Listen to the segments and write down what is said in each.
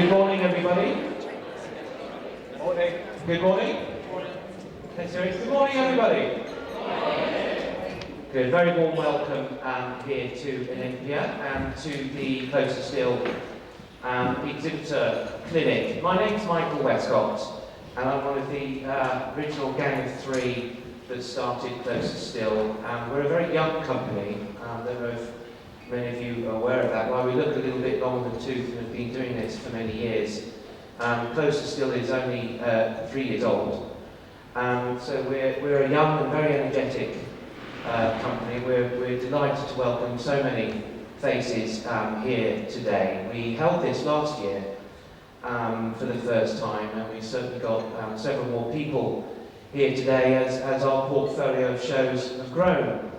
Good morning, everybody. Morning. Good morning. Good morning, everybody. Good. Very warm welcome here to Olympia and to the CloserStill Exhibitor Clinic. My name's Michael Westcott, and I'm one of the original gang of three that started CloserStill. We're a very young company. I don't know if many of you are aware of that. While we look a little bit long in the tooth and have been doing this for many years, CloserStill is only 3 years old. So we're a young and very energetic company. We're delighted to welcome so many faces here today. We held this last year for the first time, and we've certainly got several more people here today as our portfolio of shows have grown.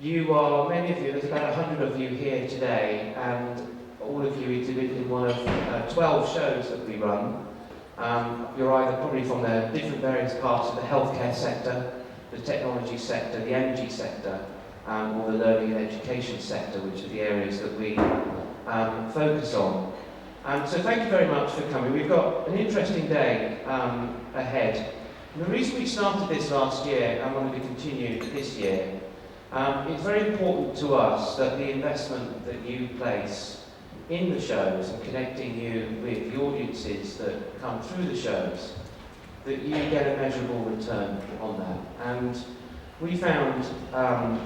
You are, many of you, there's about 100 of you here today, and all of you exhibit in one of 12 shows that we run. You're either probably from the different various parts of the healthcare sector, the technology sector, the energy sector, or the learning and education sector, which are the areas that we focus on. So thank you very much for coming. We've got an interesting day ahead. And the reason we started this last year and wanted to continue this year, it's very important to us that the investment that you place in the shows and connecting you with the audiences that come through the shows, that you get a measurable return on that. And we found,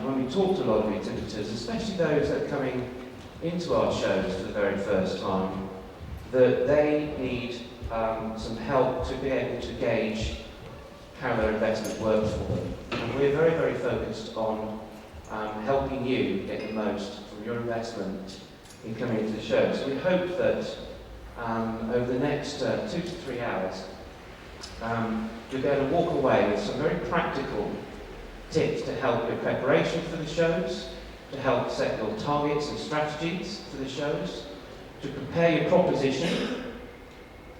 when we talked to a lot of exhibitors, especially those that are coming into our shows for the very first time, that they need some help to be able to gauge how their investment works for them. And we're very, very focused on helping you get the most from your investment in coming into the show. So we hope that over the next 2 to 3 hours, you'll be able to walk away with some very practical tips to help your preparation for the shows, to help set your targets and strategies for the shows, to prepare your proposition,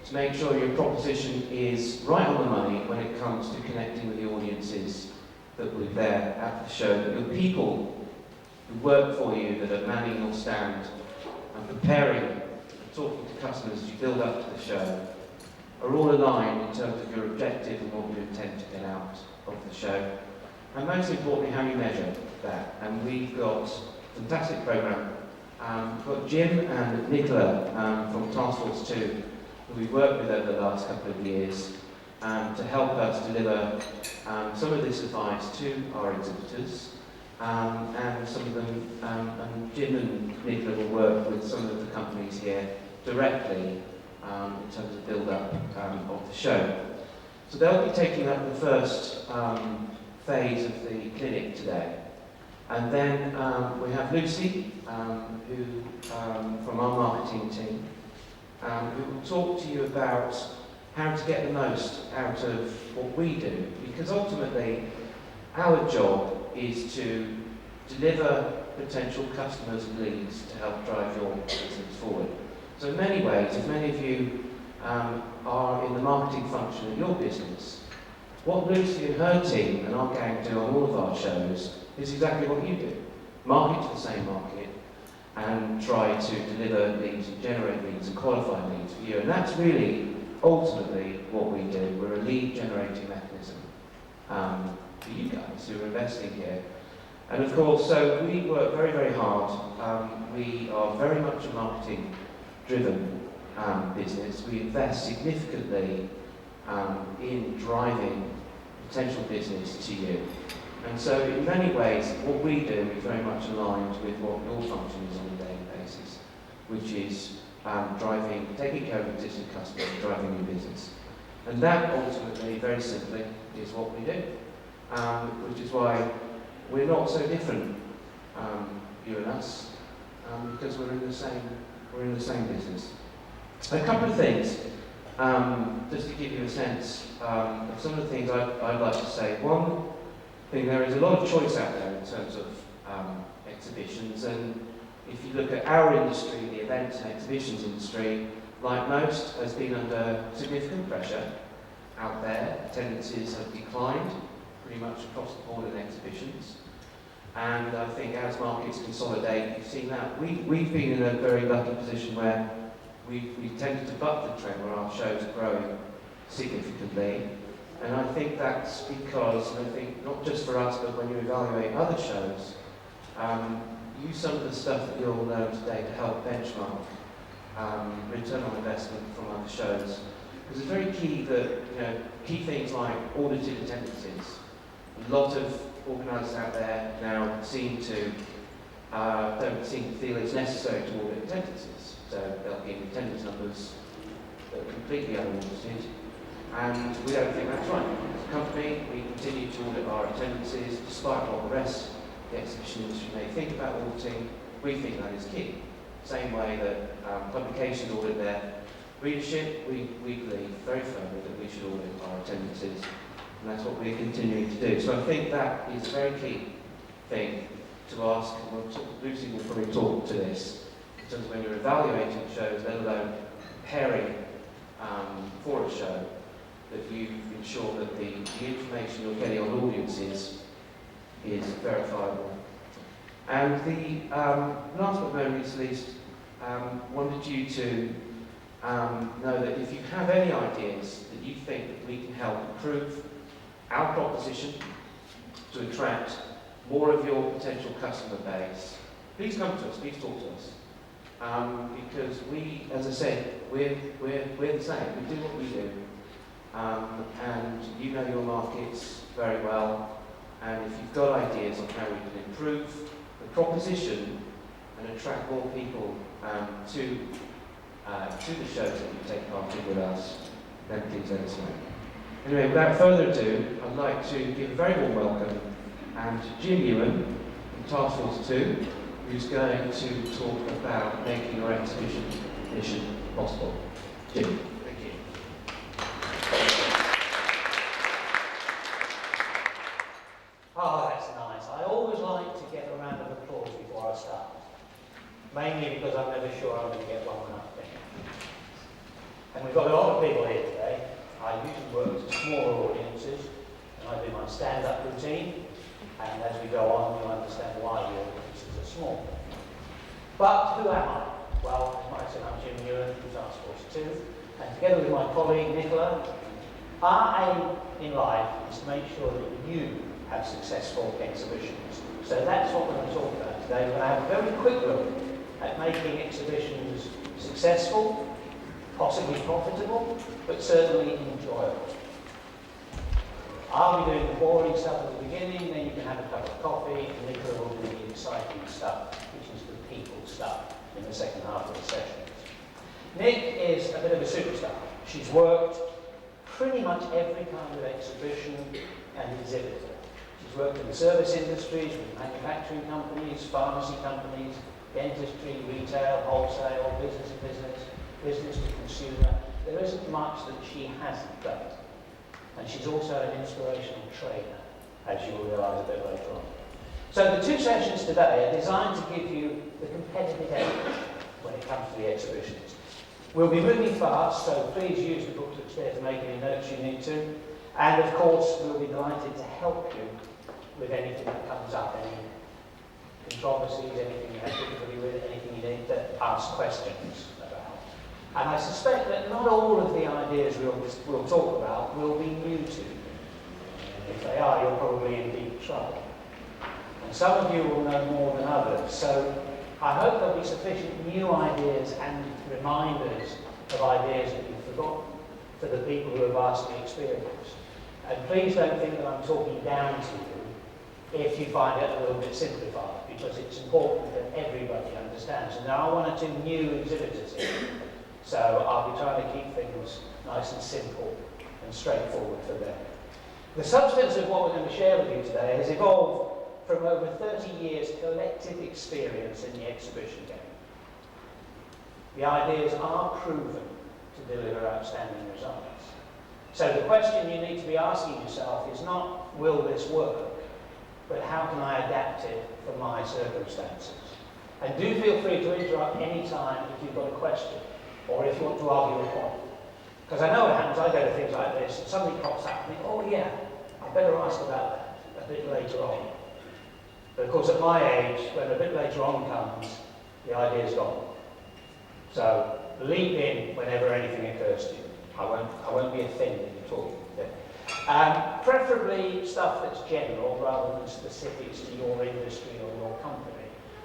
to make sure your proposition is right on the money when it comes to connecting with the audiences that will be there at the show, that your people who work for you, that are manning your stand and preparing and talking to customers as you build up to the show, are all aligned in terms of your objective and what you intend to get out of the show. And most importantly, how you measure that. And we've got a fantastic programme. We've got Jim and Nicola from Task Force 2, who we've worked with over the last couple of years, to help us deliver some of this advice to our exhibitors, and some of them, and Jim and Nicola will work with some of the companies here directly in terms of build-up of the show. So they'll be taking up the first phase of the clinic today. And then we have Lucy, who from our marketing team, who will talk to you about how to get the most out of what we do, because ultimately our job is to deliver potential customers and leads to help drive your business forward. So in many ways, if many of you are in the marketing function of your business, what Lucy and her team and our gang do on all of our shows is exactly what you do. Market to the same market and try to deliver leads and generate leads and qualify leads for you. And that's really ultimately what we do. We're a lead generating mechanism for you guys who are investing here. And of course, so we work very, very hard. We are very much a marketing driven business. We invest significantly in driving potential business to you. And so in many ways, what we do is very much aligned with what your function is on a daily basis, which is taking care of existing customers and driving new business. And that ultimately, very simply, is what we do, which is why we're not so different, you and us, because we're in the same business. A couple of things, just to give you a sense of some of the things I'd like to say. One thing, there is a lot of choice out there in terms of exhibitions, and if you look at our industry, the events and exhibitions industry, like most, has been under significant pressure out there. Attendances have declined pretty much across the board in exhibitions. And I think as markets consolidate, you've seen that. We've been in a very lucky position where we've tended to buck the trend where our shows are growing significantly. And I think that's because, and I think not just for us, but when you evaluate other shows, use some of the stuff that you'll learn today to help benchmark return on investment from other shows. Because it's very key that, key things like audited attendances. A lot of organisers out there now don't seem to feel it's necessary to audit attendances. So they'll give attendance numbers that are completely unaudited. And we don't think that's right. As a company, we continue to audit our attendances, despite what the rest of the exhibition industry may think about auditing. We think that is key. Same way that publications audit their readership, we believe very firmly that we should audit our attendances, and that's what we're continuing to do. So I think that is a very key thing to ask, and Lucy will probably talk to this, in terms of when you're evaluating shows, let alone preparing for a show, that you ensure that the information you're getting on audiences is verifiable. And the last but not least, wanted you to know that if you have any ideas that you think that we can help improve our proposition to attract more of your potential customer base, please come to us, please talk to us. Because we, as I said, we're the same, we do what we do. And you know your markets very well, and if you've got ideas on how we can improve the proposition and attract more people to the shows that you take part in with us, then please let us know. Anyway, without further ado, I'd like to give a very warm welcome to Jim Ewan from Task Force 2, who's going to talk about making your exhibition mission possible. Jim. Thank you. Oh, that's nice. I always like to get a round of applause before I start. Mainly because I'm never sure I'm going to get long enough. And we've got a lot of people here today. I usually work to smaller audiences, and I do my stand-up routine, and as we go on, you'll understand why the audiences are small. But who am I? Well, as Mike said, I'm Jim Ewan from Task Force 2, and together with my colleague Nicola, our aim in life is to make sure that you have successful exhibitions. So that's what we're going to talk about today. We're going to have a very quick look at making exhibitions successful, possibly profitable, but certainly enjoyable. I'll be doing the boring stuff at the beginning, then you can have a cup of coffee, and Nicola will do the exciting stuff, which is the people stuff, in the second half of the sessions. Nick is a bit of a superstar. She's worked pretty much every kind of exhibition and exhibitor. She's worked in the service industries, with manufacturing companies, pharmacy companies, dentistry, retail, wholesale, business to business, business to consumer. There isn't much that she hasn't done. And she's also an inspirational trainer, as you will realise a bit later on. So the two sessions today are designed to give you the competitive edge when it comes to the exhibitions. We'll be moving fast, so please use the booklets there to make any notes you need to. And of course, we'll be delighted to help you with anything that comes up, any controversies, anything you have difficulty with, anything you need to ask questions about. And I suspect that not all of the ideas we'll talk about will be new to you. If they are, you're probably in deep trouble. And some of you will know more than others. So I hope there'll be sufficient new ideas and reminders of ideas that you've forgotten for the people who have vastly experienced. And please don't think that I'm talking down to you if you find it a little bit simplified, because it's important that everybody understands. And there are one or two new exhibitors here, so I'll be trying to keep things nice and simple and straightforward for them. The substance of what we're going to share with you today has evolved from over 30 years collective experience in the exhibition game. The ideas are proven to deliver outstanding results. So the question you need to be asking yourself is not, will this work? But how can I adapt it for my circumstances? And do feel free to interrupt any time if you've got a question or if you want to argue a point. Because I know what happens, I go to things like this and something pops up and think, oh yeah, I better ask about that a bit later on. But of course at my age, when a bit later on comes, the idea's gone. So leap in whenever anything occurs to you. I won't be offended at all. Preferably stuff that's general rather than specifics to your industry or your company.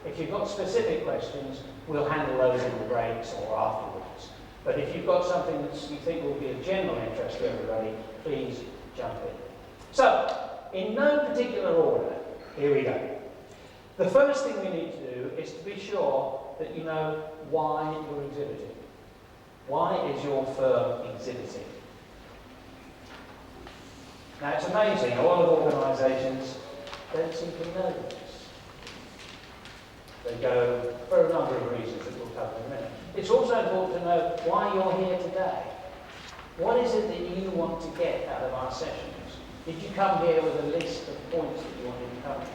If you've got specific questions, we'll handle those in the breaks or afterwards. But if you've got something that you think will be of general interest to everybody, please jump in. So, in no particular order, here we go. The first thing we need to do is to be sure that you know why you're exhibiting. Why is your firm exhibiting? Now, it's amazing, a lot of organisations don't seem to know this. They go for a number of reasons that we'll cover in a minute. It's also important to know why you're here today. What is it that you want to get out of our sessions? Did you come here with a list of points that you wanted to cover?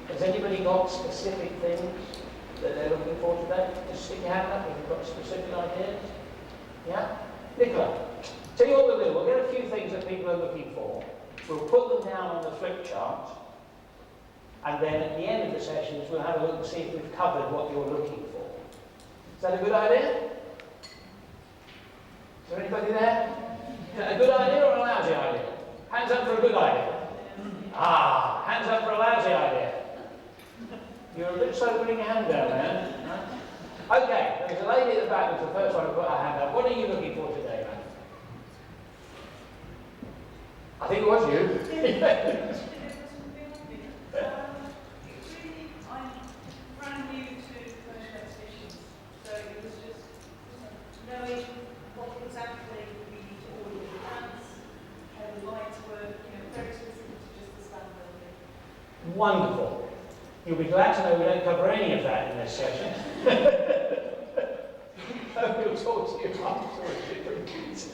Has anybody got specific things that they're looking for today? Just stick your hand up if you've got specific ideas. Yeah? Nicola, tell you what we'll do. We'll get a few things that people are looking for. We'll put them down on the flip chart. And then at the end of the sessions, we'll have a look and see if we've covered what you're looking for. Is that a good idea? Is there anybody there? Is that a good idea or a lousy idea? Hands up for a good idea. Ah, hands up for a lousy idea. You're a bit slow putting your hand down there. Okay, there's a lady at the back who's the first one to put her hand up. What are you looking for today, man? I think it was you. I'm brand new to commercial exhibitions, so it was just knowing what exactly we need to order in advance, how the lights work, very specific to just the stand building. Wonderful. You'll be glad to know we don't cover any of that in this session. So we'll talk to you afterwards.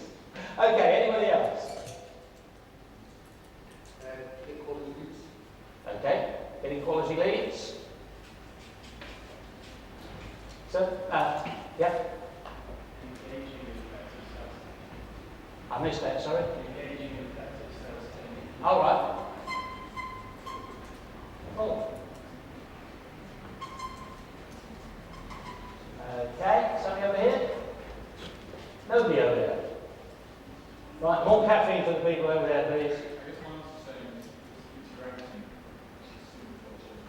Okay, anybody else? Okay, getting quality leads. So, yeah. I missed that, sorry. All right. Oh. Okay, somebody over here? Nobody over there. Right, more caffeine for the people over there, please.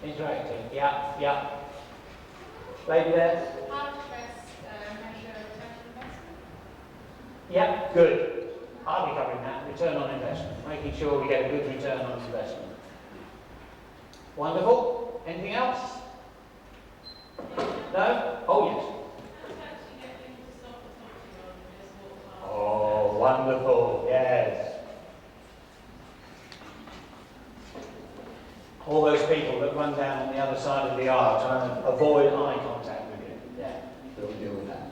Interacting, yeah. Lady there? How to best measure return on investment? Yeah, good. I'll be covering that, return on investment, making sure we get a good return on investment. Wonderful. Anything else? No? Oh, yes. Oh, wonderful, yes. All those people that run down on the other side of the aisle trying to avoid eye contact with you. Yeah, we'll deal with that.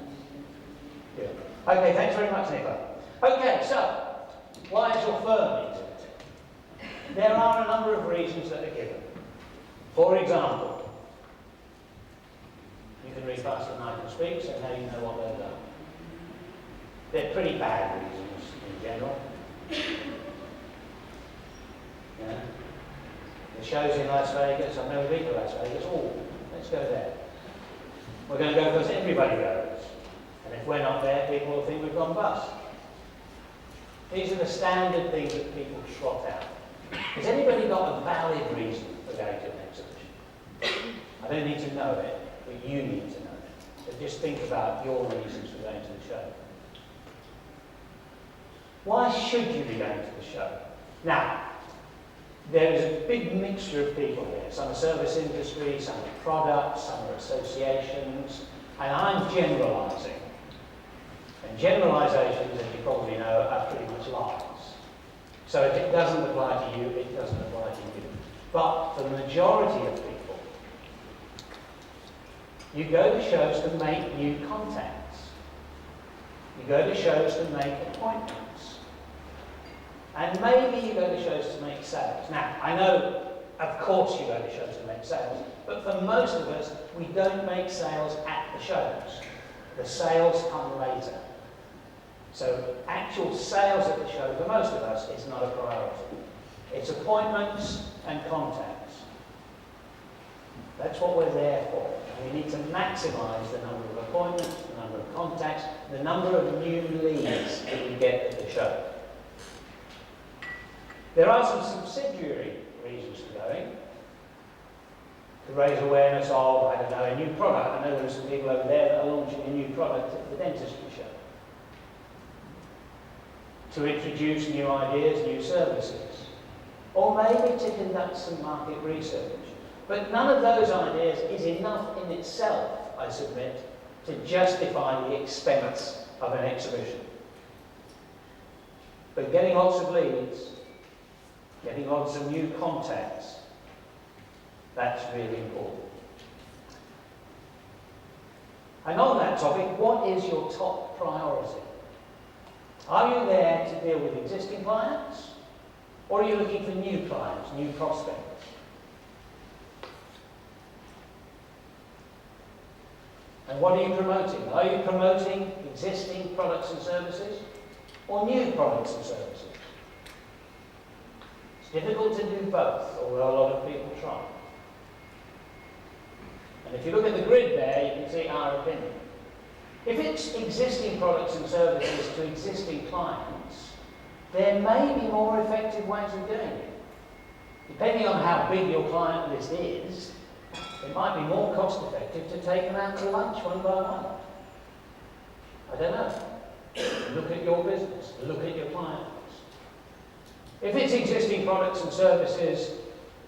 Good. Okay, thanks very much, Nicola. Okay, so, why is your firm exhibiting? There are a number of reasons that are given. For example, you can read faster than I can speak, so now you know what they've done. They're pretty bad reasons in general. Yeah. The shows in Las Vegas, I've never been to Las Vegas. Oh, let's go there. We're going to go because everybody goes. And if we're not there, people will think we've gone bust. These are the standard things that people trot out. Has anybody got a valid reason for going to an exhibition? I don't need to know it, but you need to know it. So just think about your reasons for going to the show. Why should you be going to the show? Now, there is a big mixture of people here. Some are service industry, some are products, some are associations, and I'm generalising. And generalisations, as you probably know, are pretty much lies. So if it doesn't apply to you, it doesn't apply to you. But for the majority of people, you go to shows to make new contacts. You go to shows to make appointments. And maybe you go to shows to make sales. Now, I know, of course you go to shows to make sales, but for most of us, we don't make sales at the shows. The sales come later. So actual sales at the show, for most of us, is not a priority. It's appointments and contacts. That's what we're there for. We need to maximise the number of appointments, the number of contacts, the number of new leads that we get at the show. There are some subsidiary reasons for going. To raise awareness of, I don't know, a new product. I know there are some people over there that are launching a new product at the dentistry show. To introduce new ideas, new services. Or maybe to conduct some market research. But none of those ideas is enough in itself, I submit, to justify the expense of an exhibition. But getting lots of leads, getting lots of new contacts, that's really important. And on that topic, what is your top priority? Are you there to deal with existing clients? Or are you looking for new clients, new prospects? And what are you promoting? Are you promoting existing products and services or new products and services? It's difficult to do both, although a lot of people try. And if you look at the grid there, you can see our opinion. If it's existing products and services to existing clients, there may be more effective ways of doing it. Depending on how big your client list is, it might be more cost effective to take them out to lunch one by one. I don't know. Look at your business. Look at your client list. If it's existing products and services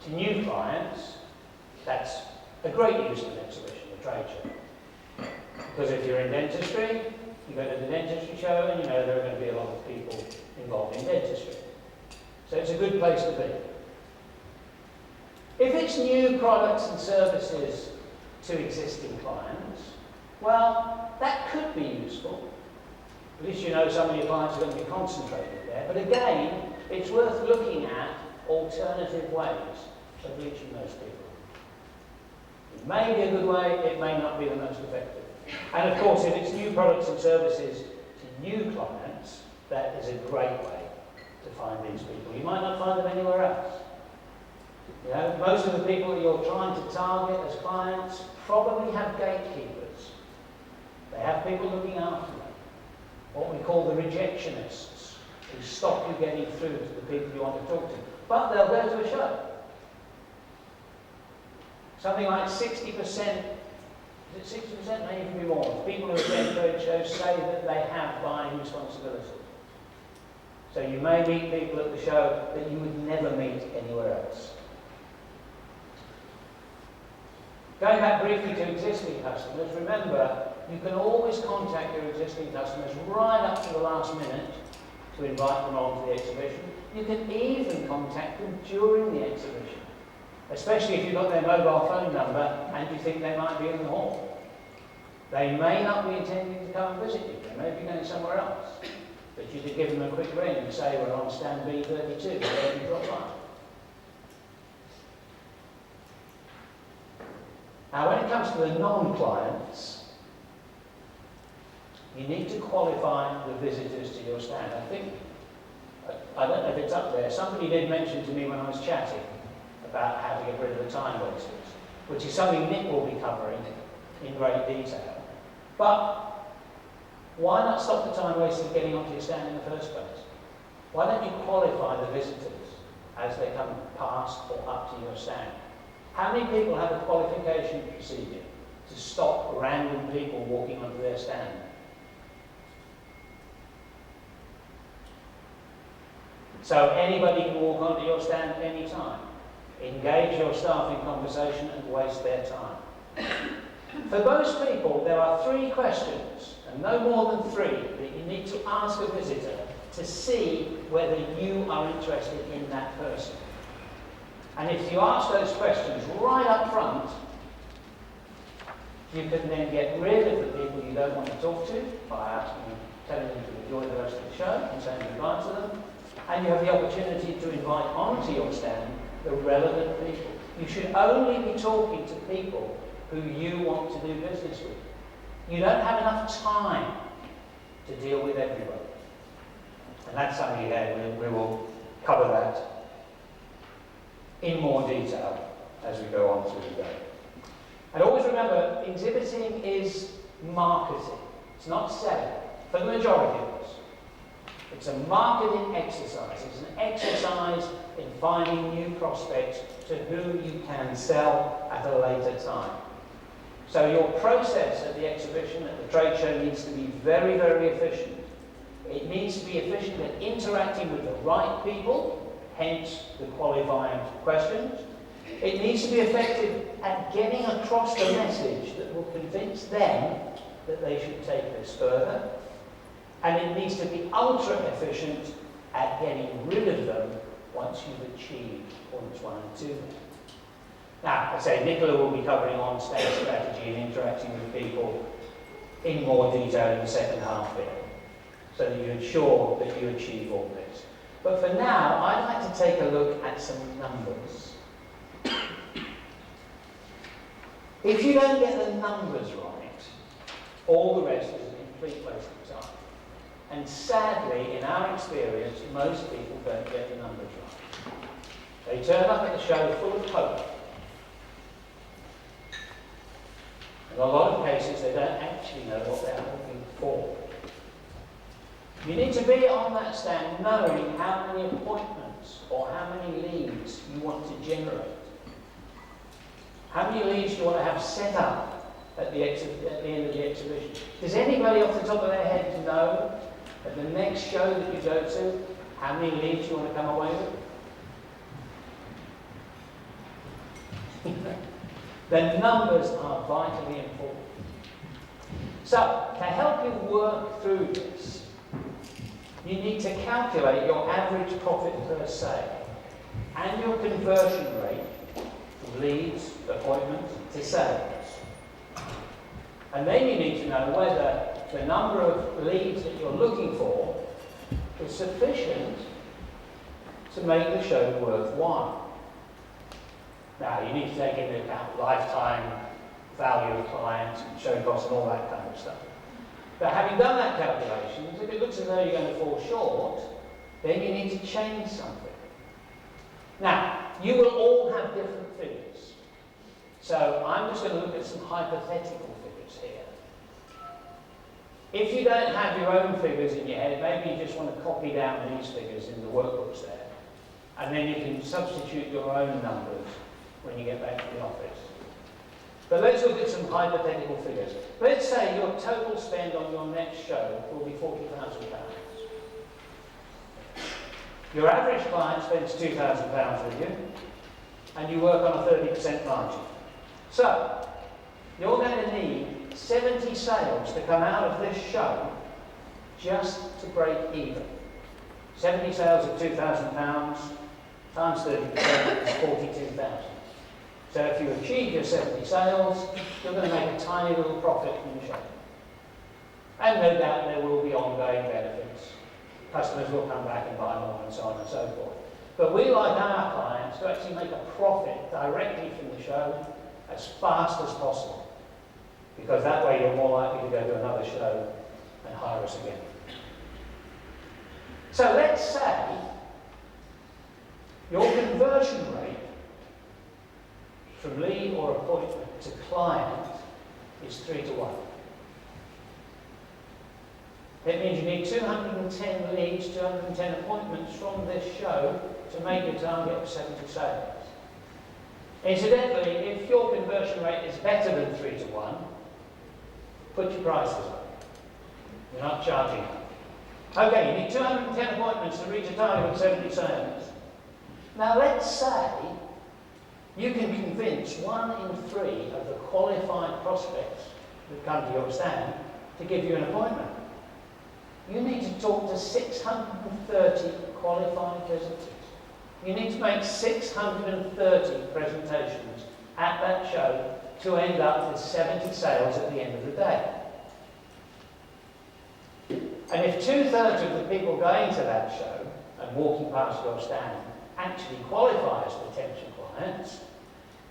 to new clients, that's a great use of an exhibition, a trade show. Because if you're in dentistry, you go to the dentistry show and you know there are going to be a lot of people involved in dentistry. So it's a good place to be. If it's new products and services to existing clients, well, that could be useful. At least you know some of your clients are going to be concentrated there. But again, it's worth looking at alternative ways of reaching those people. It may be a good way, it may not be the most effective. And of course, if it's new products and services to new clients, that is a great way to find these people. You might not find them anywhere else. You know, most of the people that you're trying to target as clients probably have gatekeepers. They have people looking after them. What we call the rejectionists, who stop you getting through to the people you want to talk to. But they'll go to a show. Something like 60%, is it 60%? May even be more. People who attend trade shows say that they have buying responsibility. So you may meet people at the show that you would never meet anywhere else. Going back briefly to existing customers, remember, you can always contact your existing customers right up to the last minute to invite them onto the exhibition. You can even contact them during the exhibition, especially if you've got their mobile phone number and you think they might be in the hall. They may not be intending to come and visit you. They may be going somewhere else. But you could give them a quick ring and say, we're on stand B32, where you drop by. Now, when it comes to the non-clients, you need to qualify the visitors to your stand. I don't know if it's up there, somebody did mention to me when I was chatting about how to get rid of the time wasters, which is something Nick will be covering in great detail. But why not stop the time wasters getting onto your stand in the first place? Why don't you qualify the visitors as they come past or up to your stand? How many people have a qualification procedure to stop random people walking onto their stand? So anybody can walk onto your stand at any time. Engage your staff in conversation and waste their time. For most people, there are 3 questions, and no more than 3, that you need to ask a visitor to see whether you are interested in that person. And if you ask those questions right up front, you can then get rid of the people you don't want to talk to by telling them to enjoy the rest of the show and saying goodbye to them. And you have the opportunity to invite onto your stand the relevant people. You should only be talking to people who you want to do business with. You don't have enough time to deal with everybody. And that's something, again, we will cover that in more detail as we go on through the day. And always remember, exhibiting is marketing. It's not selling, for the majority of us. It's a marketing exercise. It's an exercise in finding new prospects to whom you can sell at a later time. So your process at the exhibition, at the trade show, needs to be very, very efficient. It needs to be efficient at interacting with the right people, hence the qualifying questions. It needs to be effective at getting across the message that will convince them that they should take this further. And it needs to be ultra efficient at getting rid of them once you've achieved points 1 and 2. Now, I say Nicola will be covering on-stage strategy and interacting with people in more detail in the second half here, so that you ensure that you achieve all this. But for now, I'd like to take a look at some numbers. If you don't get the numbers right, all the rest is a complete waste of time. And sadly, in our experience, most people don't get the numbers right. They turn up at the show full of hope. In a lot of cases, they don't actually know what they're looking for. You need to be on that stand knowing how many appointments or how many leads you want to generate. How many leads do you want to have set up at the end of the exhibition? Does anybody off the top of their head know at the next show that you go to how many leads you want to come away with? The numbers are vitally important. So, to help you work through this, you need to calculate your average profit per sale and your conversion rate from leads, appointments, to sales. And then you need to know whether the number of leads that you're looking for is sufficient to make the show worthwhile. Now, you need to take into account lifetime value of clients, and show costs and all that kind of stuff. But having done that calculation, if it looks as though you're going to fall short, then you need to change something. Now, you will all have different figures. So I'm just going to look at some hypothetical figures here. If you don't have your own figures in your head, maybe you just want to copy down these figures in the workbooks there. And then you can substitute your own numbers when you get back to the office. But let's look at some hypothetical figures. Let's say your total spend on your next show will be £40,000. Your average client spends £2,000 with you, and you work on a 30% margin. So, you're going to need 70 sales to come out of this show just to break even. 70 sales of £2,000 times 30% is 42,000. So if you achieve your 70 sales, you're going to make a tiny little profit from the show. And no doubt there will be ongoing benefits. Customers will come back and buy more and so on and so forth. But we like our clients to actually make a profit directly from the show as fast as possible. Because that way you're more likely to go to another show and hire us again. So let's say your conversion rate from lead or appointment to client is 3 to 1. That means you need 210 leads, 210 appointments from this show to make your target of 70 sales. Incidentally, if your conversion rate is better than 3 to 1, put your prices up. You're not charging up. Okay, you need 210 appointments to reach a target of 70 sales. Now let's say you can convince 1 in 3 of the qualified prospects that come to your stand to give you an appointment. You need to talk to 630 qualified visitors. You need to make 630 presentations at that show to end up with 70 sales at the end of the day. And if 2/3 of the people going to that show and walking past your stand actually qualify as potential clients,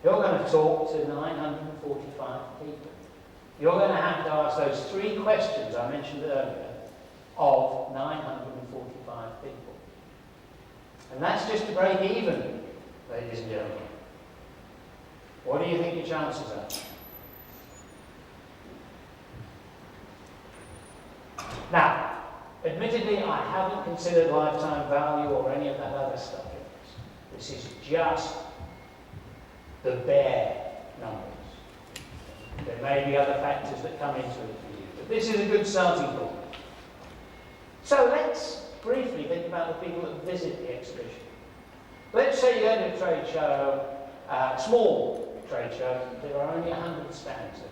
you're going to talk to 945 people. You're going to have to ask those 3 questions I mentioned earlier of 945 people. And that's just to break even, ladies and gentlemen. What do you think your chances are? Admittedly, I haven't considered lifetime value or any of that other stuff in this. This is just the bare numbers. There may be other factors that come into it for you, but this is a good starting point. So let's briefly think about the people that visit the exhibition. Let's say you go to a trade show, small trade show, there are only 100 stands there.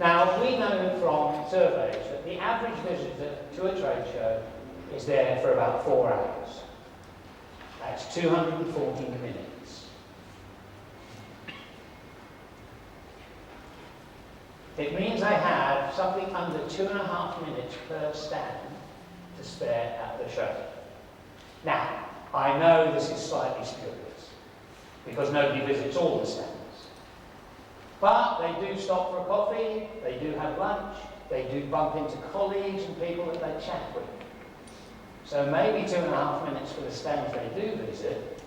Now, we know from surveys that the average visitor to a trade show is there for about 4 hours. That's 240 minutes. It means they have something under 2.5 minutes per stand to spare at the show. Now, I know this is slightly spurious, because nobody visits all the stands. But they do stop for a coffee, they do have lunch, they do bump into colleagues and people that they chat with. So maybe 2.5 minutes for the stands they do visit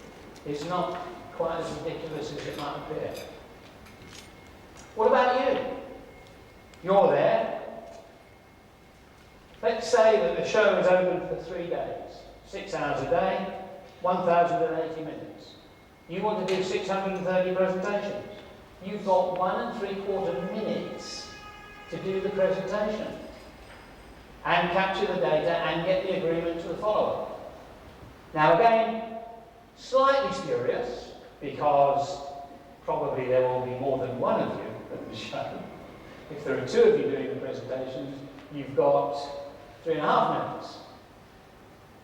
is not quite as ridiculous as it might appear. What about you? You're there. Let's say that the show is open for 3 days, 6 hours a day, 1,080 minutes. You want to do 630 presentations. You've got 1 3/4 minutes to do the presentation and capture the data and get the agreement to the follower. Now again, slightly spurious, because probably there will be more than one of you at the show. If there are 2 of you doing the presentations, you've got 3.5 minutes.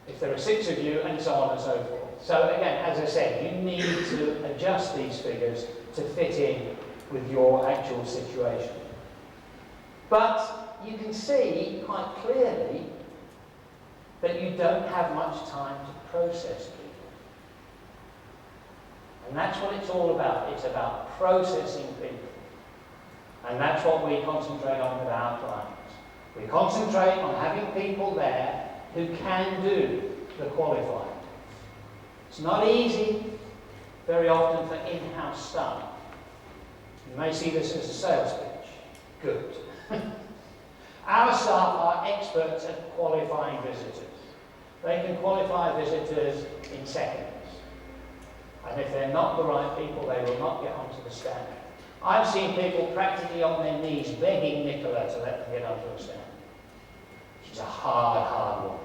If there are 6 of you, and so on and so forth. So again, as I said, you need to adjust these figures to fit in with your actual situation. But you can see quite clearly that you don't have much time to process people. And that's what it's all about. It's about processing people. And that's what we concentrate on with our clients. We concentrate on having people there who can do the qualifying. It's not easy, very often, for in-house staff. You may see this as a sales pitch. Good. Our staff are experts at qualifying visitors. They can qualify visitors in seconds. And if they're not the right people, they will not get onto the stand. I've seen people practically on their knees begging Nicola to let them get onto a stand. She's a hard, hard woman.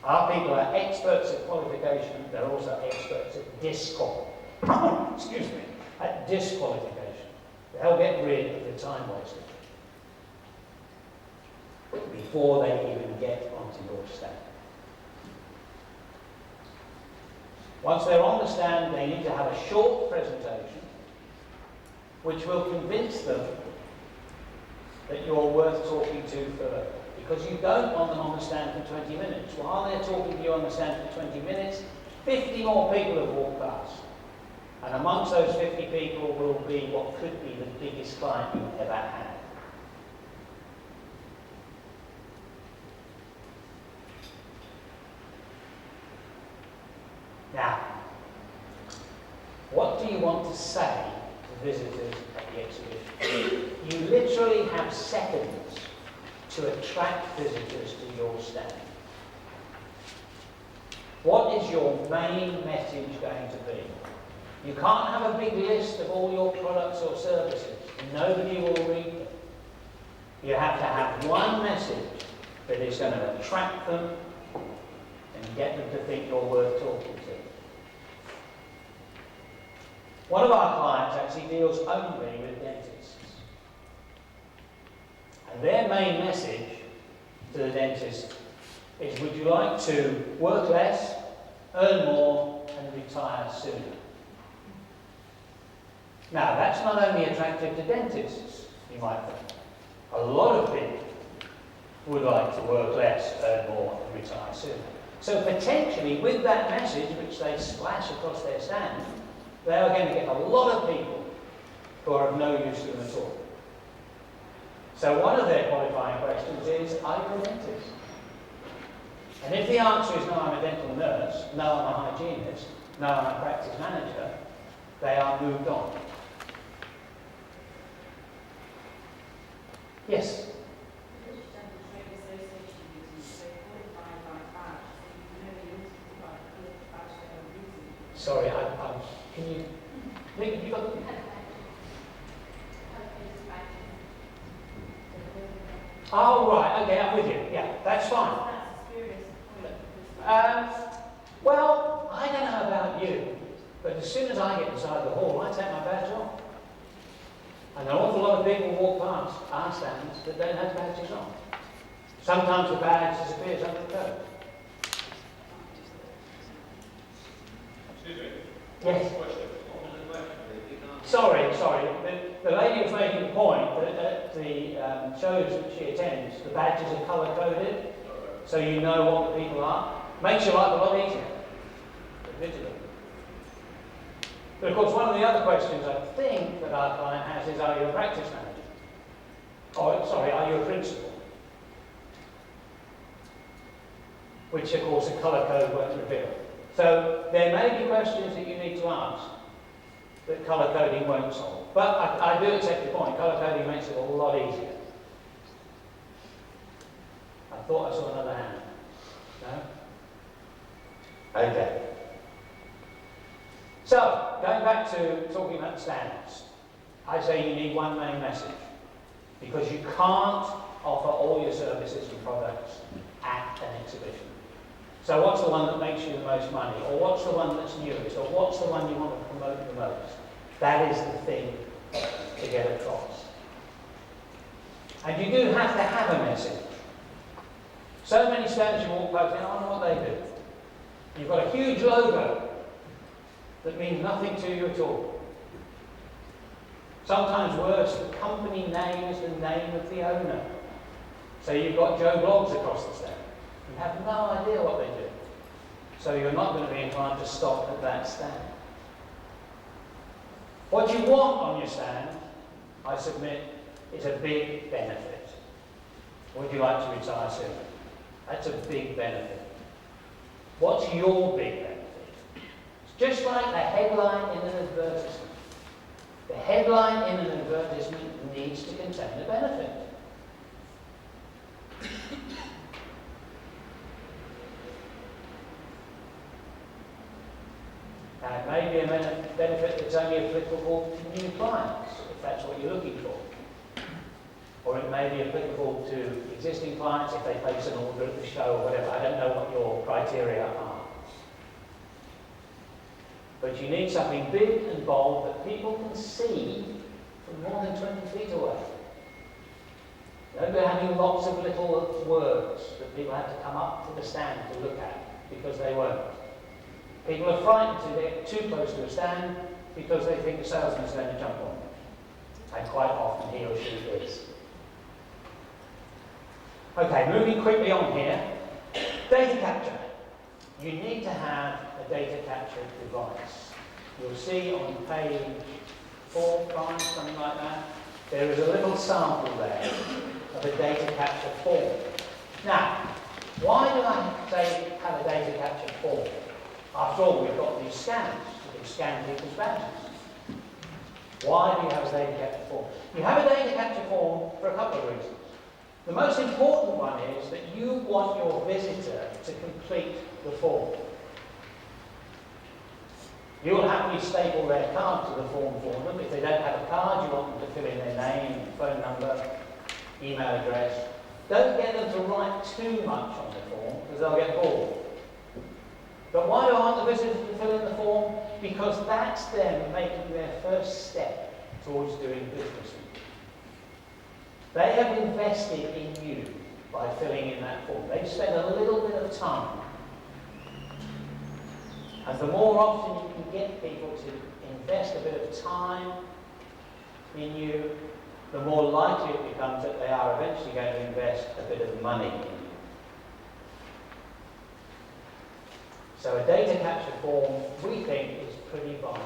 Our people are experts at qualification. They're also experts at disqualification. They'll get rid of the time wasted before they even get onto your stand. Once they're on the stand, they need to have a short presentation which will convince them that you're worth talking to further. Because you don't want them on the stand for 20 minutes. While they're talking to you on the stand for 20 minutes, 50 more people have walked past. And amongst those 50 people will be what could be the biggest client you've ever had. Now, what do you want to say to visitors at the exhibition? You literally have seconds to attract visitors to your stand. What is your main message going to be? You can't have a big list of all your products or services. Nobody will read them. You have to have one message that is going to attract them and get them to think you're worth talking to. One of our clients actually deals only with dentists. And their main message to the dentist is, would you like to work less, earn more, and retire sooner? Now, that's not only attractive to dentists, you might think. A lot of people would like to work less, earn more, and retire sooner. So potentially, with that message, which they splash across their stand, they are going to get a lot of people who are of no use to them at all. So one of their qualifying questions is, are you a dentist? And if the answer is, no, I'm a dental nurse, no, I'm a hygienist, no, I'm a practice manager, they are moved on. Yes? Sorry, can you... Nick, have you got the... Oh, right, okay, I'm with you. Yeah, that's fine. Well, I don't know about you, but as soon as I get inside the hall, I take my badge off. And an awful lot of people walk past our stands that don't have badges on. Sometimes the badge disappears under the coat. Excuse me. Yes. Question. Sorry. The lady was making the point that at the shows that she attends, the badges are colour-coded, so you know what the people are. Makes your life a lot easier. Admittedly. But of course, one of the other questions I think that our client has is, are you a practice manager? Oh, sorry, are you a principal? Which, of course, a colour code won't reveal. So there may be questions that you need to ask that colour coding won't solve. But I do accept your point. Colour coding makes it a lot easier. I thought I saw another hand. No? Okay. So, going back to talking about the standards, I say you need one main message, because you can't offer all your services and products at an exhibition. So what's the one that makes you the most money? Or what's the one that's newest? Or what's the one you want to promote the most? That is the thing to get across. And you do have to have a message. So many stands you walk past, I don't know what they do. You've got a huge logo that means nothing to you at all. Sometimes worse, the company name is the name of the owner. So you've got Joe Bloggs across the stand. You have no idea what they do. So you're not going to be inclined to stop at that stand. What you want on your stand, I submit, is a big benefit. Would you like to retire soon? That's a big benefit. What's your big benefit? It's just like the headline in an advertisement. The headline in an advertisement needs to contain a benefit. Now, it may be a benefit that's only applicable to new clients, if that's what you're looking for. Or it may be applicable to existing clients if they place an order at the show or whatever. I don't know what your criteria are. But you need something big and bold that people can see from more than 20 feet away. Don't be having lots of little words that people have to come up to the stand to look at, because they won't. People are frightened to get too close to a stand because they think the salesman's going to jump on them. And quite often he or she is. Okay, moving quickly on here. Data capture. You need to have a data capture device. You'll see on page 4, 5, something like that, there is a little sample there of a data capture form. Now, why do I say have a data capture form? After all, we've got these scans. You can scan people's badges. Why do you have a data capture form? You have a data capture form for a couple of reasons. The most important one is that you want your visitor to complete the form. You'll happily staple their card to the form for them. If they don't have a card, you want them to fill in their name, phone number, email address. Don't get them to write too much on the form, because they'll get bored. But why do I want the visitor to fill in the form? Because that's them making their first step towards doing business with you. They have invested in you by filling in that form. They've spent a little bit of time. And the more often you can get people to invest a bit of time in you, the more likely it becomes that they are eventually going to invest a bit of money in you. So a data capture form, we think, is pretty vital.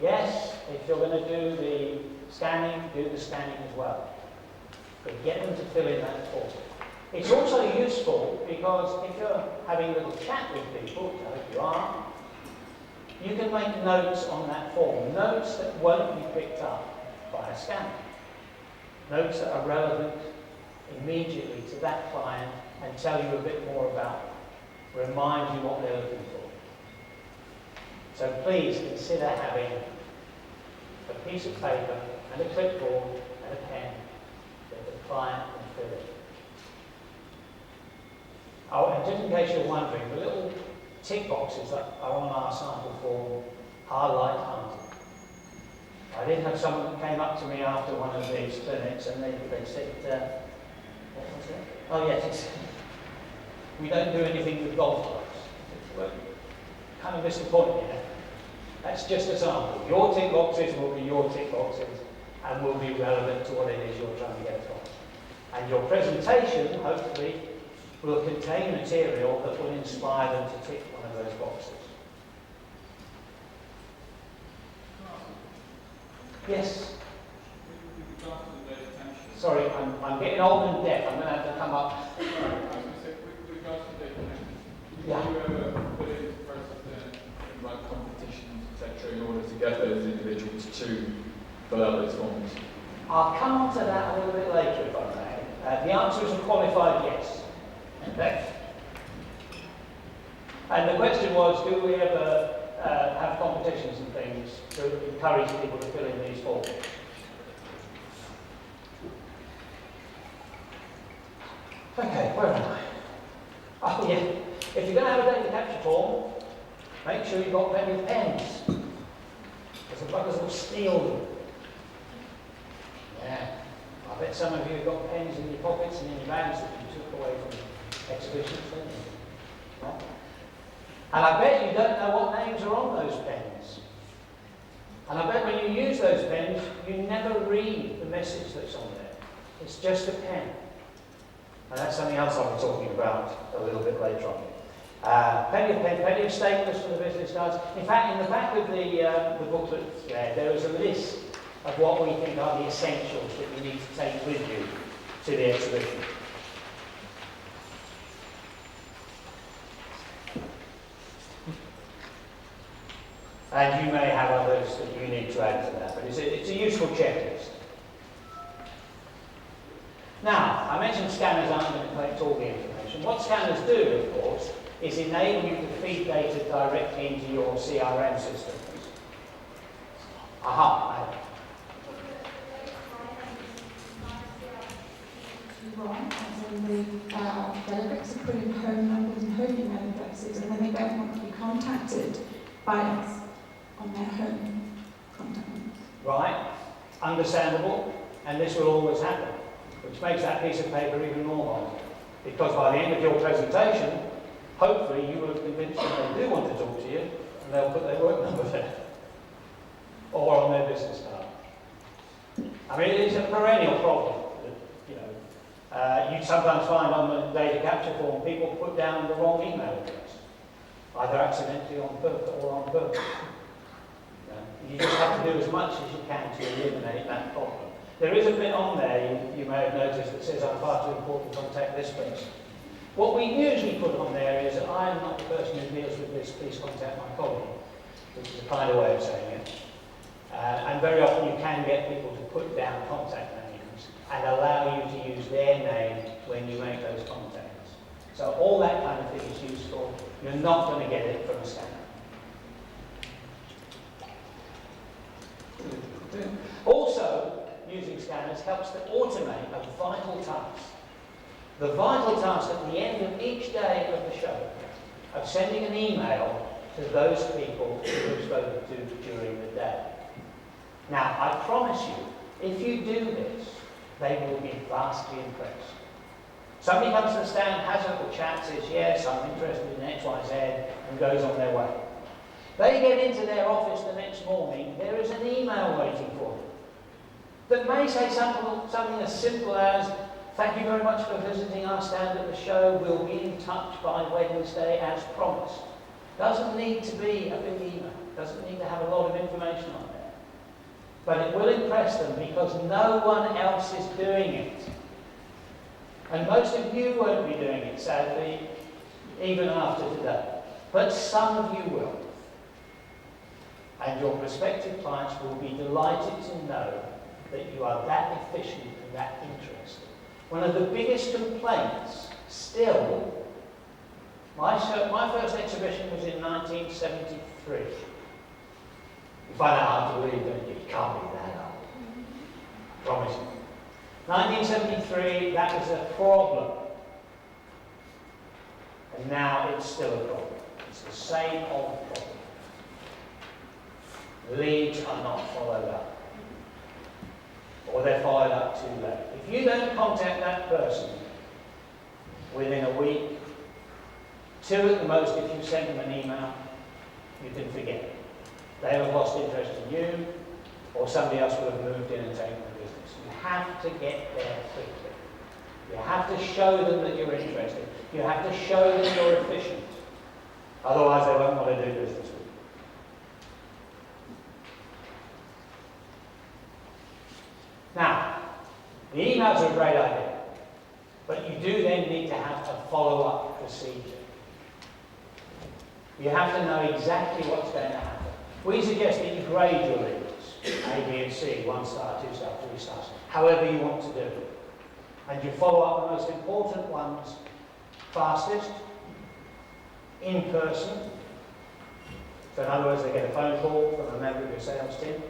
Yes, if you're going to do the scanning as well. But get them to fill in that form. It's also useful because if you're having a little chat with people, which I hope you are, you can make notes on that form. Notes that won't be picked up by a scanner. Notes that are relevant immediately to that client and tell you a bit more about them. Remind you what they're looking for. So please consider having a piece of paper and a clipboard and a pen that the client can fill in. Oh, and just in case you're wondering, the little tick boxes that are on our sample form are light-hearted. I did have someone that came up to me after one of these clinics and they said, what was it? Oh yes, we don't do anything with golf clubs. Well, kind of missed the point here. That's just a sample. Your tick boxes will be your tick boxes and will be relevant to what it is you're trying to get across. And your presentation, hopefully, will contain material that will inspire them to tick one of those boxes. Yes? With regard to the data retention. Sorry, I'm getting old and deaf. I'm going to have to come up. I was going to say, with regards to data retention, Yeah. do you ever put into the process like competitions, etc., in order to get those individuals to fill out those forms? I'll come on to that a little bit later, if I may. The answer is a qualified yes. Okay. And the question was, do we ever have competitions and things to encourage people to fill in these forms? Okay, where am I? Oh yeah, if you're going to have a data capture form, make sure you've got plenty of pens. Because the buggers will steal them. Yeah, I bet some of you have got pens in your pockets and in your bags that you took away from exhibitions, didn't you? Right? And I bet you don't know what names are on those pens. And I bet when you use those pens, you never read the message that's on there. It's just a pen. And that's something else I'll be talking about a little bit later on. Plenty of pen, plenty of staplers for the business cards. In fact, in the back of the booklet there is a list of what we think are the essentials that you need to take with you to the exhibition. And you may have others that you need to add to that, but it's a useful checklist. Now, I mentioned scanners aren't going to collect all the information. What scanners do, of course, is enable you to feed data directly into your CRM systems. Aha. Wrong, as in the delegates are putting home numbers and home email addresses, and then they don't want to be contacted by us on their home contact numbers. Right, understandable, and this will always happen, which makes that piece of paper even more valuable. Because by the end of your presentation, hopefully you will have convinced them they do want to talk to you, and they'll put their work number there, or on their business card. I mean, it's a perennial problem. You sometimes find on the data capture form people put down the wrong email address, either accidentally on purpose or on purpose. You just have to do as much as you can to eliminate that problem. There is a bit on there you may have noticed that says, I'm far too important to contact this person. What we usually put on there is, I am not the person who deals with this, please contact my colleague, which is a kind of way of saying it. And very often you can get people to put down contact names and allow you to use their name when you make those contacts. So all that kind of thing is useful. You're not going to get it from a scanner. Also, using scanners helps to automate a vital task. The vital task at the end of each day of the show of sending an email to those people who we've spoken to during the day. Now, I promise you, if you do this, they will be vastly impressed. Somebody comes to the stand, has a little chat, says, yes, I'm interested in X, Y, Z, and goes on their way. They get into their office the next morning, there is an email waiting for them that may say something as simple as, thank you very much for visiting our stand at the show, we'll be in touch by Wednesday as promised. Doesn't need to be a big email, doesn't need to have a lot of information on there. But it will impress them because no one else is doing it. And most of you won't be doing it, sadly, even after today. But some of you will. And your prospective clients will be delighted to know that you are that efficient and that interested. One of the biggest complaints, still, my first exhibition was in 1973. You find that hard to believe, don't you? It can't be that old. Promise you. 1973, that was a problem. And now it's still a problem. It's the same old problem. Leads are not followed up. Or they're followed up too late. If you don't contact that person within a week, 2 at the most if you send them an email, you can forget it. They have lost interest in you, or somebody else will have moved in and taken the business. You have to get there quickly. You have to show them that you're interested. You have to show them you're efficient. Otherwise, they won't want to do business with you. Now, the emails are a great idea, but you do then need to have a follow-up procedure. You have to know exactly what's going to happen. We suggest that you grade your leads, A, B, and C, 1 star, 2 star, 3 stars, however you want to do it. And you follow up the most important ones fastest, in person. So in other words, they get a phone call from a member of your sales team.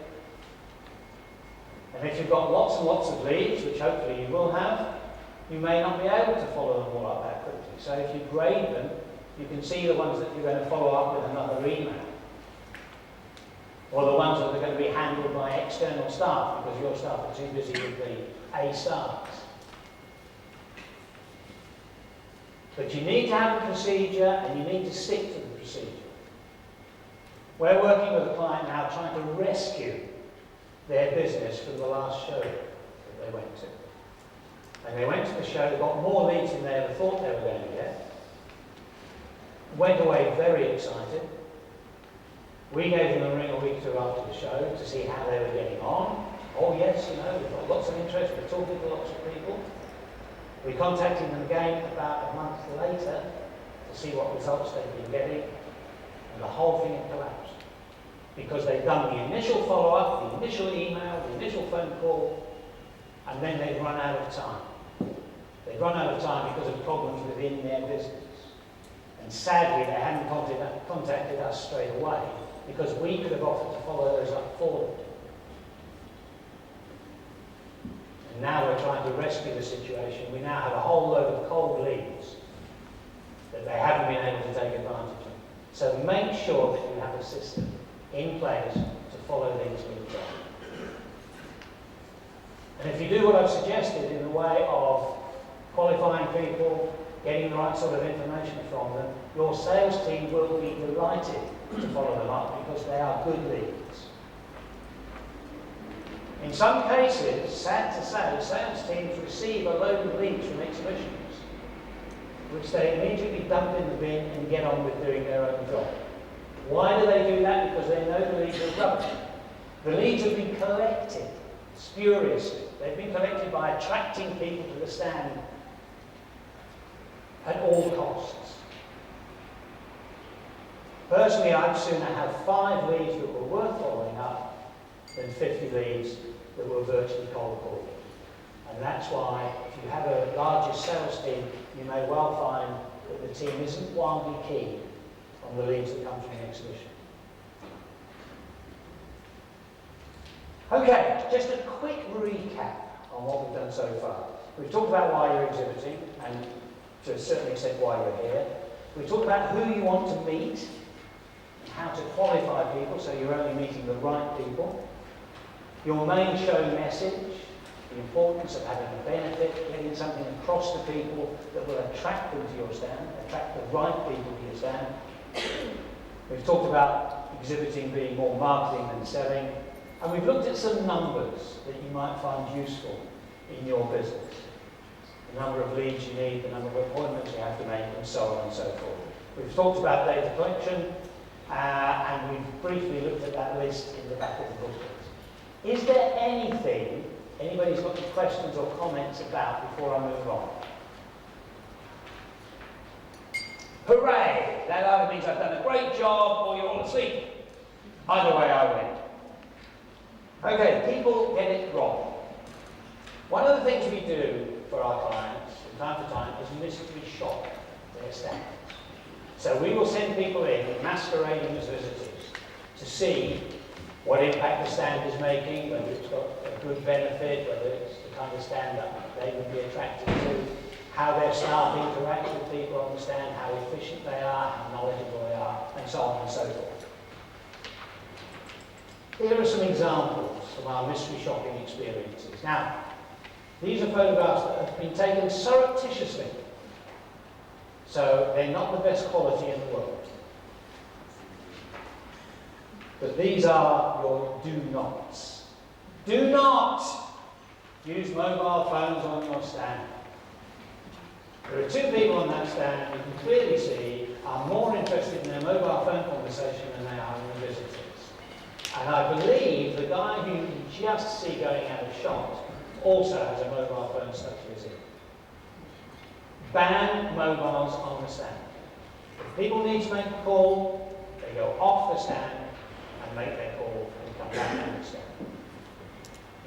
And if you've got lots and lots of leads, which hopefully you will have, you may not be able to follow them all up that quickly. So if you grade them, you can see the ones that you're going to follow up with another email. Or the ones that are going to be handled by external staff because your staff are too busy with the A stars. But you need to have a procedure and you need to stick to the procedure. We're working with a client now trying to rescue their business from the last show that they went to. And they went to the show, got more leads than they ever thought they were going to get. Went away very excited. We gave them a ring a week or 2 after the show to see how they were getting on. Oh yes, you know, we've got lots of interest, we're talking to lots of people. We contacted them again about a month later to see what results they'd been getting, and the whole thing had collapsed. Because they'd done the initial follow-up, the initial email, the initial phone call, and then they'd run out of time. They'd run out of time because of problems within their business. And sadly, they hadn't contacted us straight away because we could have offered to follow those up for them. And now we're trying to rescue the situation. We now have a whole load of cold leads that they haven't been able to take advantage of. So make sure that you have a system in place to follow these leads up. And if you do what I've suggested in the way of qualifying people, getting the right sort of information from them, your sales team will be delighted to follow them up because they are good leads. In some cases, sad to say, sales teams receive a load of leads from exhibitions, which they immediately dump in the bin and get on with doing their own job. Why do they do that? Because they know the leads are rubbish. The leads have been collected spuriously. They've been collected by attracting people to the stand at all costs. Personally, I'd sooner have 5 leads that were worth following up than 50 leads that were virtually cold called. And that's why, if you have a larger sales team, you may well find that the team isn't wildly keen on the leads that come from the exhibition. Okay, just a quick recap on what we've done so far. We've talked about why you're exhibiting, and to a certain extent why you're here. We've talked about who you want to meet, and how to qualify people so you're only meeting the right people. Your main show message, the importance of having a benefit, getting something across to people that will attract them to your stand, attract the right people to your stand. We've talked about exhibiting being more marketing than selling, and we've looked at some numbers that you might find useful in your business. The number of leads you need, the number of appointments you have to make, and so on and so forth. We've talked about data collection, and we've briefly looked at that list in the back of the booklet. Is there anything anybody's got any questions or comments about before I move on? Hooray! That either means I've done a great job or you're all asleep. Either way, I win. Okay, people get it wrong. One of the things we do for our clients from time to time is mystery shop their stands. So we will send people in masquerading as visitors to see what impact the stand is making, whether it's got a good benefit, whether it's the kind of stand that they would be attracted to, how their staff interact with people on the stand, how efficient they are, how knowledgeable they are, and so on and so forth. Here are some examples of our mystery shopping experiences. Now, these are photographs that have been taken surreptitiously, so they're not the best quality in the world. But these are your do nots. Do not use mobile phones on your stand. There are two people on that stand you can clearly see are more interested in their mobile phone conversation than they are in the visitors. And I believe the guy who you just see going out of shot also has a mobile phone stuck to his ear. Ban mobiles on the stand. If people need to make a call, they go off the stand and make their call and come back on the stand.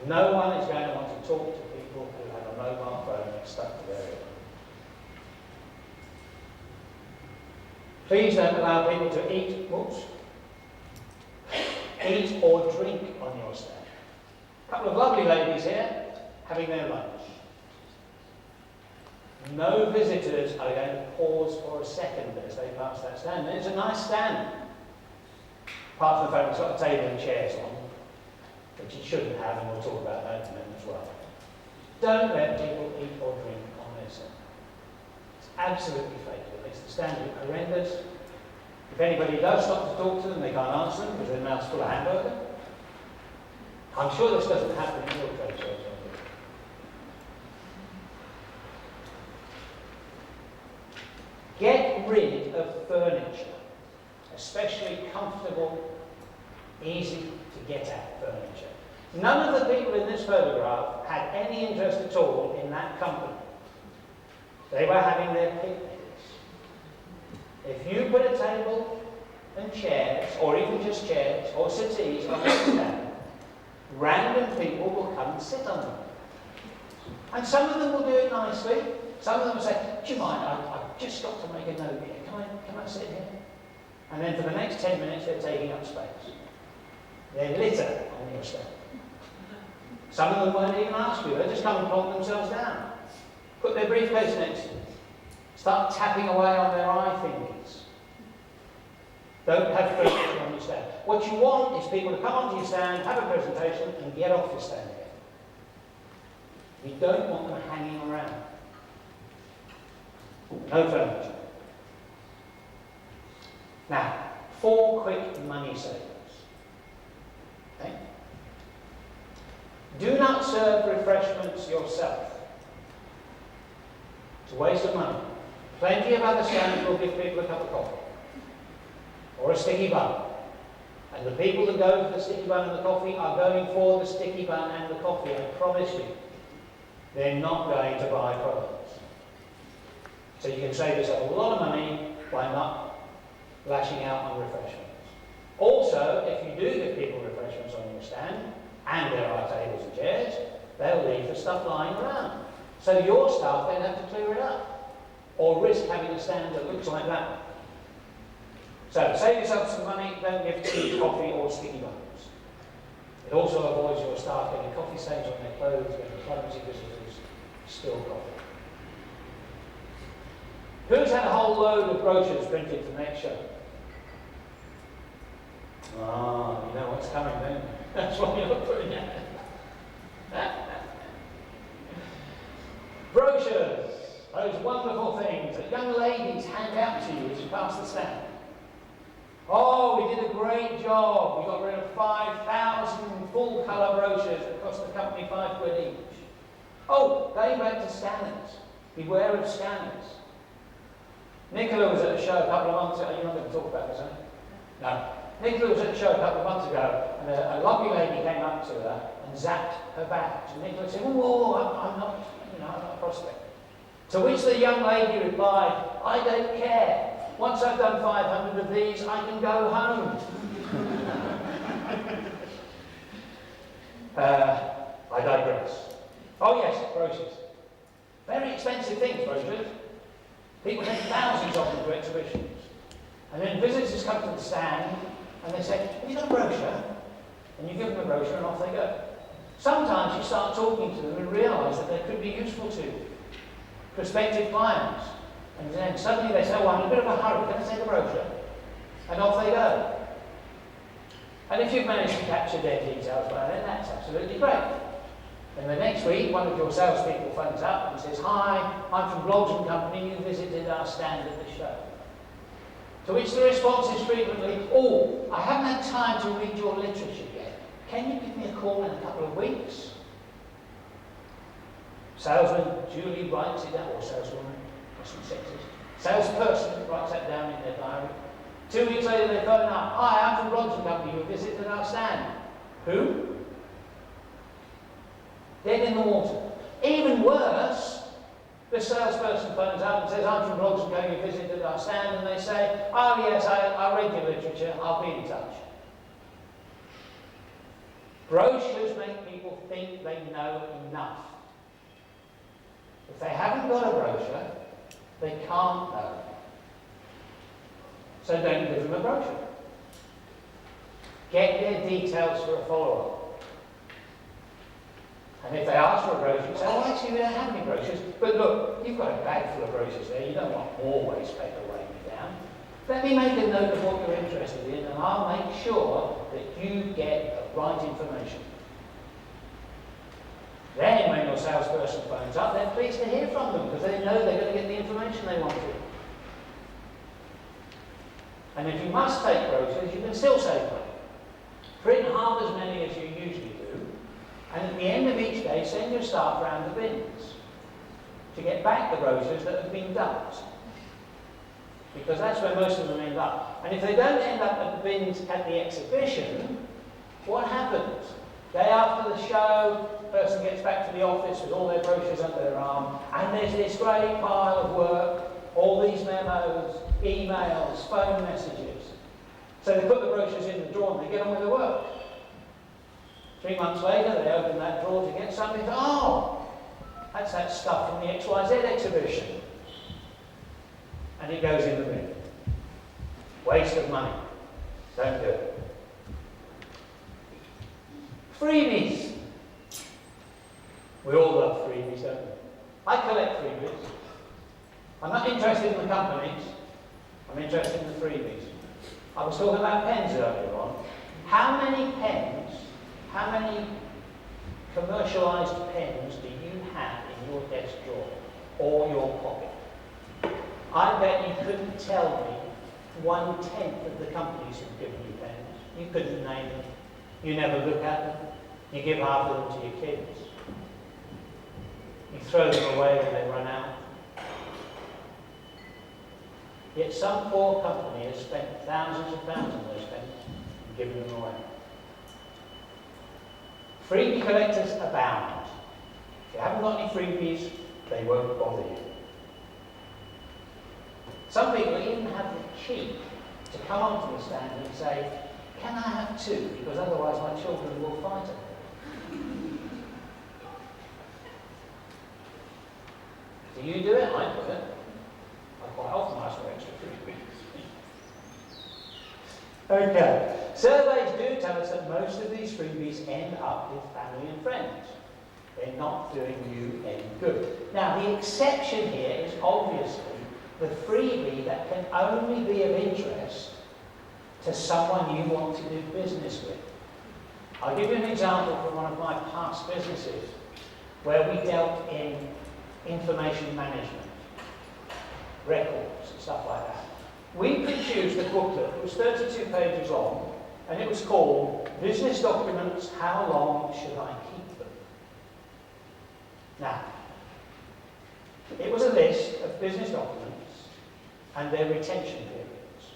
No one is going to want to talk to people who have a mobile phone stuck to their ear. Please don't allow people to eat or drink on your stand. A couple of lovely ladies here having their lunch. No visitors are going to pause for a second as they pass that stand. It's a nice stand. Apart from the fact it's got a table and chairs on, which it shouldn't have, and we'll talk about that in a minute as well. Don't let people eat or drink on their stand. It's absolutely fatal. It makes the stand look horrendous. If anybody does stop to talk to them, they can't answer them because their mouth's full of hamburger. I'm sure this doesn't happen in your trade shows. Get rid of furniture, especially comfortable, easy to get at furniture. None of the people in this photograph had any interest at all in that company. They were having their picnics. If you put a table and chairs, or even just chairs, or settees on the stand, random people will come and sit on them. And some of them will do it nicely. Some of them will say, do you mind, I've just got to make a note here. Can I sit here? And then for the next 10 minutes, they're taking up space. They're litter on your stand. Some of them won't even ask you. They just come and plonk themselves down. Put their briefcase next to them. Start tapping away on their eye fingers. Don't have furniture on your stand. What you want is people to come onto your stand, have a presentation, and get off your stand again. You don't want them hanging around. No furniture. Now, 4 quick money savers. Okay? Do not serve refreshments yourself. It's a waste of money. Plenty of other stands will give people a cup of coffee or a sticky bun. And the people that go for the sticky bun and the coffee are going for the sticky bun and the coffee, I promise you. They're not going to buy products. So you can save yourself a lot of money by not lashing out on refreshments. Also, if you do give people refreshments on your stand, and there are tables and chairs, they'll leave the stuff lying around. So your staff then have to clear it up, or risk having a stand that looks like that. So save yourself some money, don't give tea, coffee or sticky buns. It also avoids your staff getting coffee stains on their clothes when the clumsy visitors spill coffee. Who's had a whole load of brochures printed for next show? Ah, you know what's coming, don't you? That's what you're putting at. Brochures, those wonderful things that young ladies hand out to you as you pass the stand. Oh, we did a great job. We got rid of 5,000 full colour brochures that cost the company £5 each. Oh, going back to scanners. Beware of scanners. Nicola was at a show a couple of months ago. You're not going to talk about this, are you? No. Nicola was at a show a couple of months ago, and a lovely lady came up to her and zapped her badge. And Nicola said, "Oh, I'm not a prospect." To which the young lady replied, "I don't care. Once I've done 500 of these, I can go home." I digress. Oh yes, brochures. Very expensive things, brochures. People take thousands of them to exhibitions. And then visitors come to the stand and they say, "Have you got a brochure?" And you give them a brochure and off they go. Sometimes you start talking to them and realise that they could be useful to you. Prospective clients. And then suddenly they say, oh, I'm in a bit of a hurry, can I take a brochure? And off they go. And if you've managed to capture their details by then, that's absolutely great. And the next week, one of your salespeople phones up and says, hi, I'm from Blogs and Company, you visited our stand at the show. To which the response is frequently, oh, I haven't had time to read your literature yet. Can you give me a call in a couple of weeks? Salesman Julie writes it down, or saleswoman, that's not sexist. Salesperson writes that down in their diary. 2 weeks later they phone up, hi, I'm from Blogs and Company, you visited our stand. Who? Dead in the water. Even worse, the salesperson phones up and says, I'm from Brochures and Company, you visited our stand, and they say, oh yes, I read your literature, I'll be in touch. Brochures make people think they know enough. If they haven't got a brochure, they can't know. So don't give them a brochure. Get their details for a follow-up. And if they ask for a brochure, you say, oh, actually, we don't have any brochures. But look, you've got a bag full of brochures there. You don't want more waste paper weighing you down. Let me make a note of what you're interested in, and I'll make sure that you get the right information. Then, when your salesperson phones up, they're pleased to hear from them, because they know they're going to get the information they want to. And if you must take brochures, you can still save money. Print half as many as you usually do, and at the end of each day, send your staff round the bins to get back the brochures that have been dumped. Because that's where most of them end up. And if they don't end up at the bins at the exhibition, what happens? Day after the show, the person gets back to the office with all their brochures under their arm, and there's this great pile of work, all these memos, emails, phone messages. So they put the brochures in the drawer and they get on with the work. 3 months later, they open that drawer to get something. Oh, that's that stuff from the XYZ exhibition. And it goes in the bin. Waste of money. Don't do it. Freebies. We all love freebies, don't we? I collect freebies. I'm not interested in the companies. I'm interested in the freebies. I was talking about pens earlier on. How many pens, how many commercialised pens do you have in your desk drawer or your pocket? I bet you couldn't tell me 1/10 of the companies who've given you pens. You couldn't name them. You never look at them. You give half of them to your kids. You throw them away when they run out. Yet some poor company has spent thousands of pounds on those pens and given them away. Freebie collectors abound. If you haven't got any freebies, they won't bother you. Some people even have the cheek to come onto the stand and say, can I have 2? Because otherwise my children will fight it. Do you do it? I do it. I quite often ask for extra freebies. Okay. Surveys do tell us that most of these freebies end up with family and friends. They're not doing you any good. Now, the exception here is obviously the freebie that can only be of interest to someone you want to do business with. I'll give you an example from one of my past businesses where we dealt in information management, records and stuff like that. We produced a booklet. It was 32 pages long, and it was called Business Documents, How Long Should I Keep Them? Now, it was a list of business documents and their retention periods.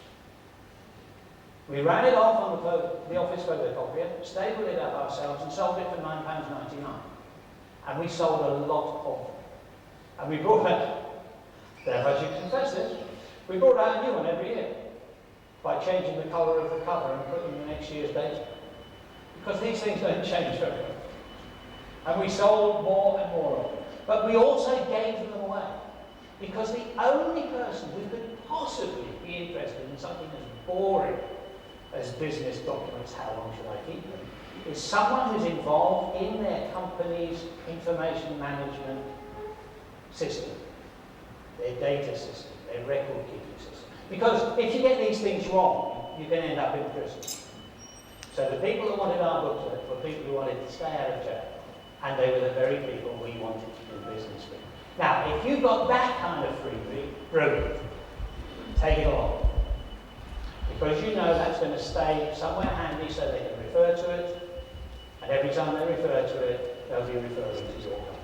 We ran it off on the office photocopier, stapled it up ourselves and sold it for £9.99. And we sold a lot of them. And we brought out, there I should confess this, we brought out a new one every year by changing the colour of the cover and putting the next year's date. Because these things don't change very much. And we sold more and more of them. But we also gave them away. Because the only person who could possibly be interested in something as boring as business documents, how long should I keep them, is someone who's involved in their company's information management system, their data system, their record-keeping system. Because if you get these things wrong, you can end up in prison. So the people who wanted our booklet were people who wanted to stay out of jail, and they were the very people we wanted to do business with. Now, if you've got that kind of freebie, brilliant. Take it along. Because you know that's going to stay somewhere handy so they can refer to it, and every time they refer to it, they'll be referring to your company.